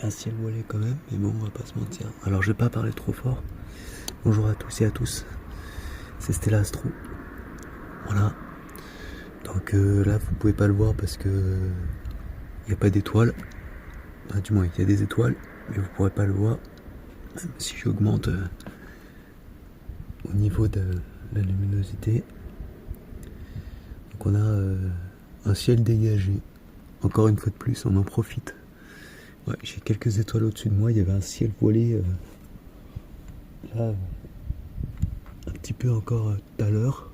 y a un ciel voilé quand même, mais bon, on va pas se mentir. Alors, je vais pas parler trop fort. Bonjour à tous et à tous. C'est Stella Astro. Voilà. Donc là, vous pouvez pas le voir parce que il n'y a pas d'étoiles. Enfin, du moins, il y a des étoiles, mais vous pourrez pas le voir. Même si j'augmente au niveau de la luminosité. Donc on a un ciel dégagé. Encore une fois de plus, on en profite. Ouais, j'ai quelques étoiles au-dessus de moi. Il y avait un ciel voilé là, un petit peu encore tout à l'heure.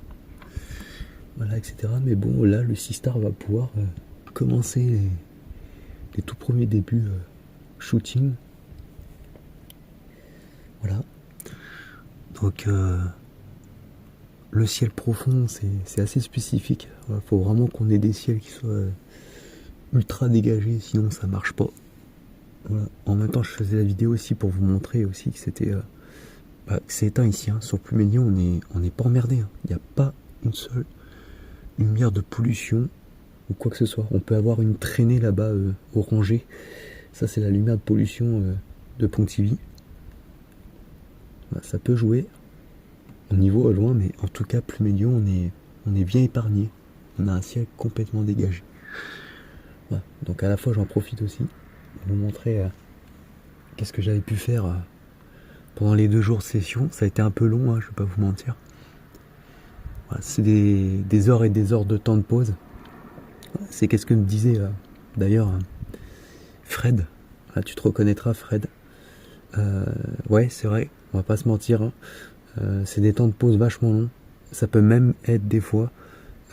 Voilà, etc. Mais bon, là, le Seastar va pouvoir commencer les tout premiers débuts shooting. Voilà. Donc, le ciel profond, c'est assez spécifique. Il faut vraiment qu'on ait des ciels qui soient ultra dégagés, sinon ça marche pas. Voilà. En même temps, je faisais la vidéo aussi pour vous montrer aussi que c'était c'est éteint ici. Hein. Sur Pluménion, on n'est pas emmerdé. Hein. Il n'y a pas une seule lumière de pollution ou quoi que ce soit. On peut avoir une traînée là-bas orangée. Ça, c'est la lumière de pollution de Pontivy. Voilà, ça peut jouer. Au niveau loin, mais en tout cas, Pluménion, on est bien épargné. On a un ciel complètement dégagé. Voilà. Donc à la fois, j'en profite aussi pour vous montrer qu'est-ce que j'avais pu faire pendant les 2 jours de session. Ça a été un peu long, hein, je vais pas vous mentir. Voilà, c'est des heures et des heures de temps de pause. C'est qu'est-ce que me disait d'ailleurs Fred. Là, tu te reconnaîtras, Fred. Ouais, c'est vrai, on va pas se mentir. Hein. C'est des temps de pause vachement longs. Ça peut même être des fois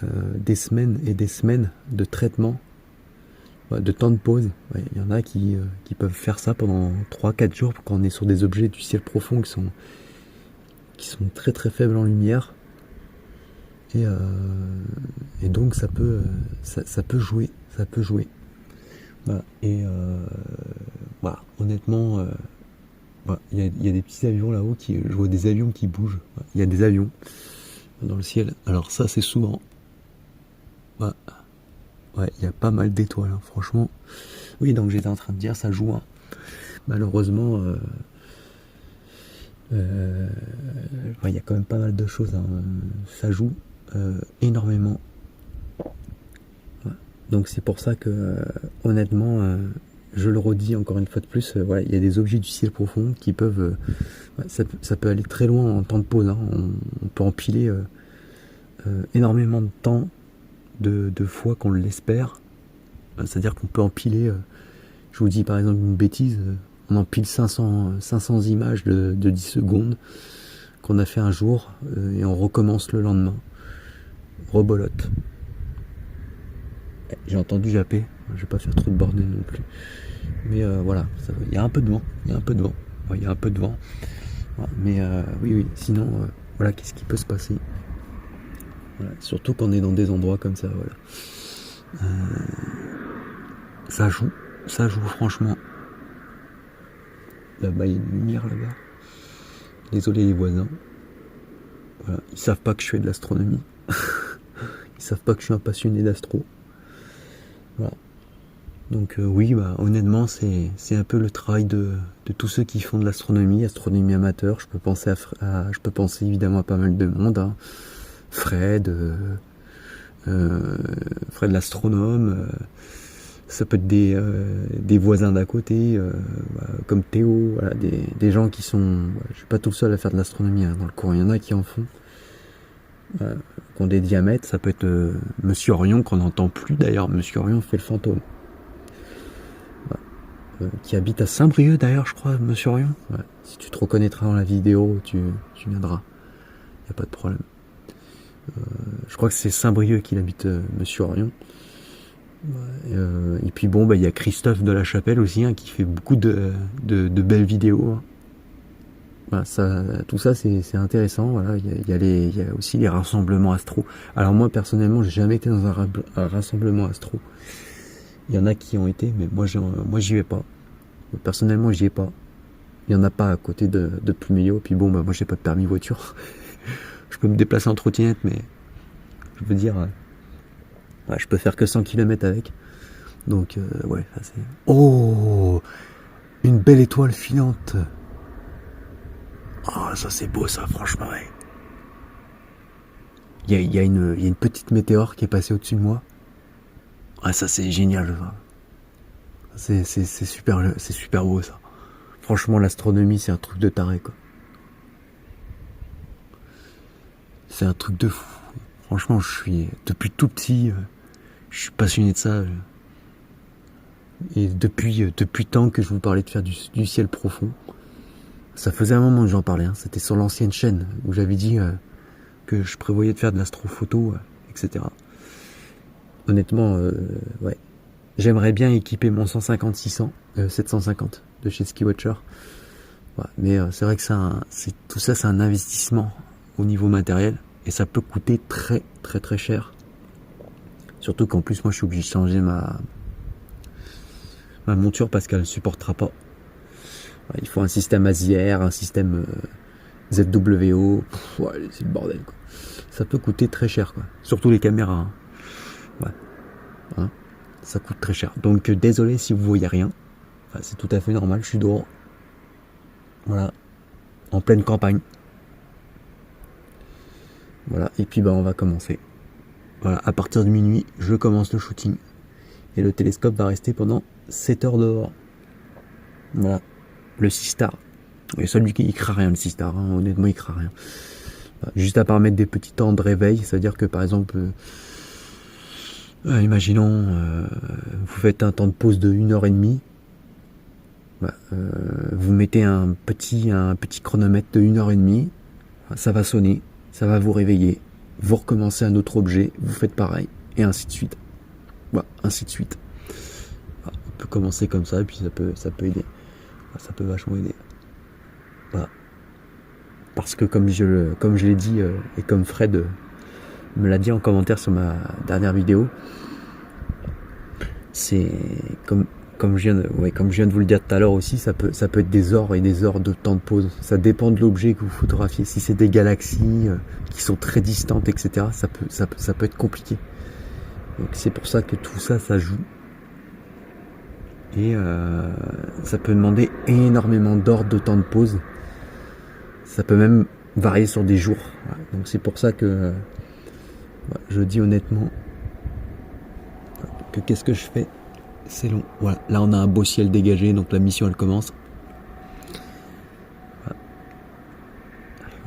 des semaines et des semaines de traitement, de temps de pause. Il y en a qui peuvent faire ça pendant 3-4 jours quand on est sur des objets du ciel profond qui sont très très faibles en lumière. Et donc ça peut jouer. Ça peut jouer. Voilà. Et voilà, honnêtement, il y a des petits avions là-haut, je vois des avions qui bougent. Il y a des avions dans le ciel. Alors ça, c'est souvent. Ouais, il y a pas mal d'étoiles, hein, franchement. Oui, donc j'étais en train de dire, ça joue. Hein. Malheureusement, il y a quand même pas mal de choses. Hein. Ça joue énormément. Ouais. Donc c'est pour ça que, honnêtement, je le redis encore une fois de plus, il y a des objets du ciel profond qui peuvent, ça peut aller très loin en temps de pause. Hein. On peut empiler énormément de temps, de fois qu'on l'espère. C'est-à-dire qu'on peut empiler, je vous dis par exemple une bêtise, on empile 500 images de 10 secondes qu'on a fait un jour et on recommence le lendemain. Rebolote. J'ai entendu japper, je vais pas faire trop de bordel non plus. Mais voilà, il y a un peu de vent, il y a un peu de vent. Voilà, mais oui, sinon, voilà, qu'est-ce qui peut se passer? Voilà, surtout quand on est dans des endroits comme ça, voilà. Ça joue franchement. Là-bas, il y a une lumière là-bas. Désolé les voisins. Voilà, ils savent pas que je fais de l'astronomie. Ils savent pas que je suis un passionné d'astro. Voilà. Donc oui, honnêtement, c'est un peu le travail de tous ceux qui font de l'astronomie, astronomie amateur. Je peux penser évidemment à pas mal de monde. Hein. Fred l'astronome. Ça peut être des voisins d'à côté, comme Théo, voilà, des gens qui sont. Je suis pas tout seul à faire de l'astronomie hein, dans le cours. Il y en a qui en font. Qui ont des diamètres. Ça peut être Monsieur Orion qu'on n'entend plus d'ailleurs. Monsieur Orion fait le fantôme. Qui habite à Saint-Brieuc d'ailleurs, je crois, Monsieur Orion. Ouais. Si tu te reconnaîtras dans la vidéo, tu viendras. Il n'y a pas de problème. Je crois que c'est Saint-Brieuc qu'il habite, Monsieur Orion. Et puis bon, il y a Christophe de la Chapelle aussi, hein, qui fait beaucoup de belles vidéos. Hein. Voilà, tout ça c'est intéressant. Voilà, il y a aussi les rassemblements astro. Alors moi personnellement, j'ai jamais été dans un rassemblement astro. Il y en a qui ont été, mais moi j'y vais pas. Personnellement, j'y ai pas. Il y en a pas à côté de Pluménion. Puis bon, moi j'ai pas de permis voiture. Je peux me déplacer en trottinette, mais je veux dire, je peux faire que 100 km avec. Donc ouais, ça c'est. Oh, une belle étoile filante. Oh, ça c'est beau ça, franchement. Ouais. Il y a une petite météore qui est passée au-dessus de moi. Ah, ça c'est génial. C'est super beau ça. Franchement, l'astronomie, c'est un truc de taré, quoi. C'est un truc de fou. Franchement, depuis tout petit, je suis passionné de ça. Et depuis tant que je vous parlais de faire du ciel profond, ça faisait un moment que j'en parlais. Hein. C'était sur l'ancienne chaîne où j'avais dit que je prévoyais de faire de l'astrophoto, etc. Honnêtement, ouais. J'aimerais bien équiper mon 150-600, 750 de chez Ski-Watcher. Ouais, mais c'est vrai que tout ça, c'est un investissement au niveau matériel. Et ça peut coûter très très très cher. Surtout qu'en plus, moi, je suis obligé de changer ma monture parce qu'elle ne supportera pas. Ouais, il faut un système ASIR, un système ZWO. Ouais, c'est le bordel, quoi. Ça peut coûter très cher, quoi. Surtout les caméras. Hein. Ouais. Hein, ça coûte très cher. Donc désolé si vous voyez rien. Enfin, c'est tout à fait normal. Je suis dehors. Voilà. En pleine campagne. Voilà. Et puis on va commencer. Voilà. À partir de minuit, je commence le shooting. Et le télescope va rester pendant 7 heures dehors. Voilà. Le 6 star. Et celui qui craint rien, le 6 star. Hein. Honnêtement, il craint rien. Juste à part mettre des petits temps de réveil. C'est-à-dire que par exemple... imaginons, vous faites un temps de pause de 1h30. Vous mettez un petit chronomètre de 1h30. Ça va sonner. Ça va vous réveiller. Vous recommencez un autre objet. Vous faites pareil. Et ainsi de suite. Ainsi de suite. On peut commencer comme ça. Et puis ça peut aider. Ça peut vachement aider. Voilà. Parce que comme je l'ai dit, et comme Fred me l'a dit en commentaire sur ma dernière vidéo, c'est comme je viens de vous le dire tout à l'heure aussi, ça peut être des heures et des heures de temps de pause. Ça dépend de l'objet que vous photographiez. Si c'est des galaxies qui sont très distantes, etc., ça peut être compliqué. Donc c'est pour ça que tout ça, ça joue. Et ça peut demander énormément d'heures de temps de pause. Ça peut même varier sur des jours. Voilà. Donc c'est pour ça que je dis honnêtement que qu'est-ce que je fais, c'est long. Voilà. Là on a un beau ciel dégagé, donc la mission elle commence. Voilà.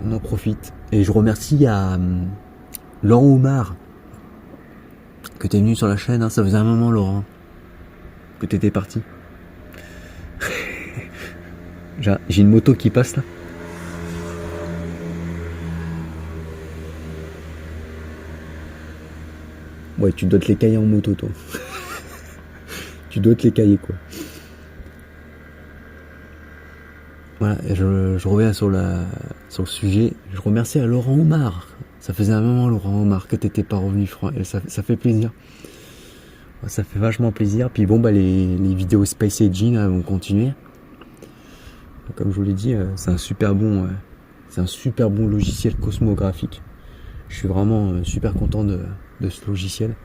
On en profite. Et je remercie à Laurent Oumar que t'es venu sur la chaîne. Hein. Ça faisait un moment, Laurent, que t'étais parti. J'ai une moto qui passe là. Ouais, tu dois te les cailler en moto, toi. Tu dois te les cailler, quoi. Voilà, je reviens sur le sujet. Je remercie à Laurent Oumar. Ça faisait un moment, Laurent Oumar, que t'étais pas revenu, et ça fait plaisir. Ça fait vachement plaisir. Puis les vidéos Space Aging vont continuer. Comme je vous l'ai dit, c'est un super bon logiciel cosmographique. Je suis vraiment super content de ce logiciel.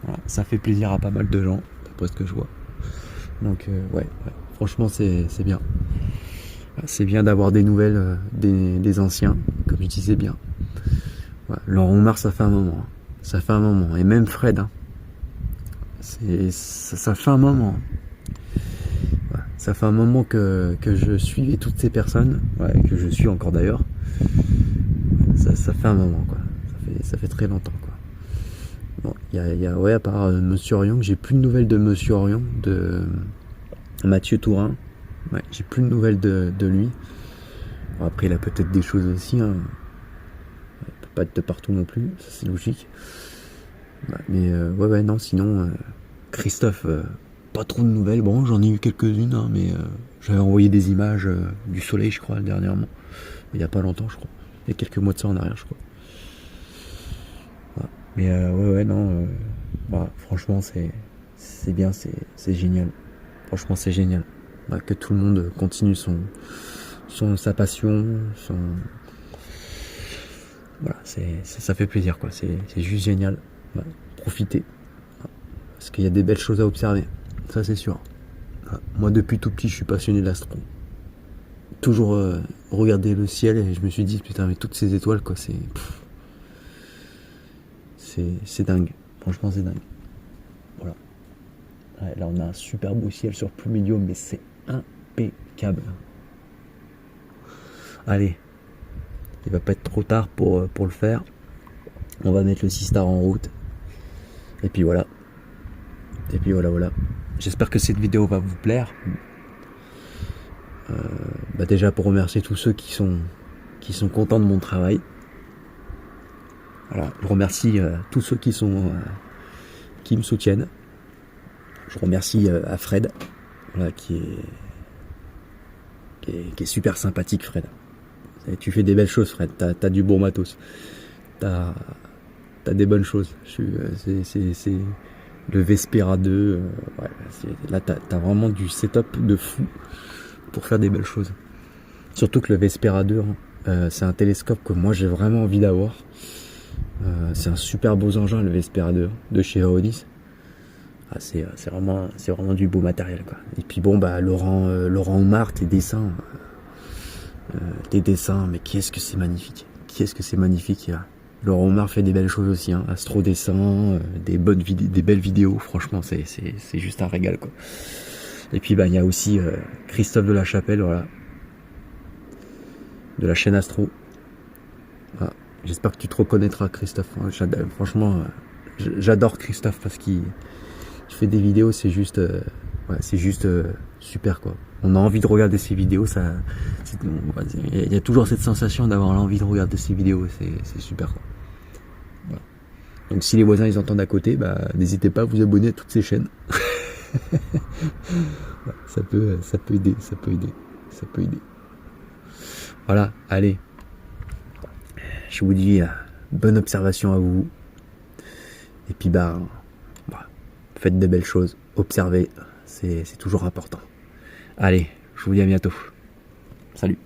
Voilà, ça fait plaisir à pas mal de gens, d'après ce que je vois. Donc ouais, franchement c'est bien. C'est bien d'avoir des nouvelles des anciens, comme je disais bien. Ouais, Laurent Oumar, ça fait un moment. Hein. Ça fait un moment. Et même Fred, hein. Ça fait un moment. Ouais, ça fait un moment que je suivais toutes ces personnes, que je suis encore d'ailleurs. Ça fait un moment, quoi. Ça fait très longtemps, quoi. Bon, à part Monsieur Orion, j'ai plus de nouvelles de Monsieur Orion, de Mathieu Tourin. Ouais, j'ai plus de nouvelles de lui. Bon, après, il a peut-être des choses aussi. Hein. Il peut pas être de partout non plus, ça c'est logique. Mais non, sinon, Christophe, pas trop de nouvelles. Bon, j'en ai eu quelques-unes, hein, mais j'avais envoyé des images du soleil, je crois, dernièrement. Il y a pas longtemps, je crois. Il y a quelques mois de ça en arrière, je crois. Mais non, franchement, c'est bien, c'est génial. Franchement, c'est génial. Que tout le monde continue sa passion, voilà, ça fait plaisir, quoi. C'est juste génial. Profitez. Parce qu'il y a des belles choses à observer. Ça, c'est sûr. Moi, depuis tout petit, je suis passionné d'astro. Toujours regarder le ciel et je me suis dit, putain, mais toutes ces étoiles, quoi, c'est dingue. Franchement, c'est dingue. Voilà. Ouais, là, on a un super beau ciel sur Plumédium, mais c'est impeccable. Allez, il va pas être trop tard pour le faire. On va mettre le 6 star en route. Et puis voilà. Et puis voilà. J'espère que cette vidéo va vous plaire. Déjà pour remercier tous ceux qui sont contents de mon travail. Voilà, je remercie tous ceux qui me soutiennent. Je remercie à Fred, voilà, qui est super sympathique, Fred. Et tu fais des belles choses, Fred. T'as du bon matos. T'as des bonnes choses. C'est le Vespera 2. Ouais, là, t'as vraiment du setup de fou pour faire des belles choses. Surtout que le Vespera 2, c'est un télescope que moi j'ai vraiment envie d'avoir. C'est un super beau engin, le Vespera 2 de chez Aonis. C'est vraiment du beau matériel, quoi. Et puis bon, Laurent Oumar, tes dessins, mais qu'est-ce que c'est magnifique. Laurent Oumar fait des belles choses aussi, hein. Astro dessin, des belles vidéos. Franchement, c'est juste un régal, quoi. Et puis il y a aussi Christophe de la Chapelle, voilà, de la chaîne Astro. Voilà. J'espère que tu te reconnaîtras, Christophe. Franchement, j'adore Christophe parce qu'il fait des vidéos, c'est juste super, quoi. On a envie de regarder ses vidéos, il y a toujours cette sensation d'avoir l'envie de regarder ses vidéos, c'est super, quoi. Voilà. Donc si les voisins ils entendent à côté, n'hésitez pas à vous abonner à toutes ces chaînes. ça peut aider. Voilà, allez. Je vous dis bonne observation à vous. Et puis faites de belles choses, observez, c'est toujours important. Allez, je vous dis à bientôt. Salut.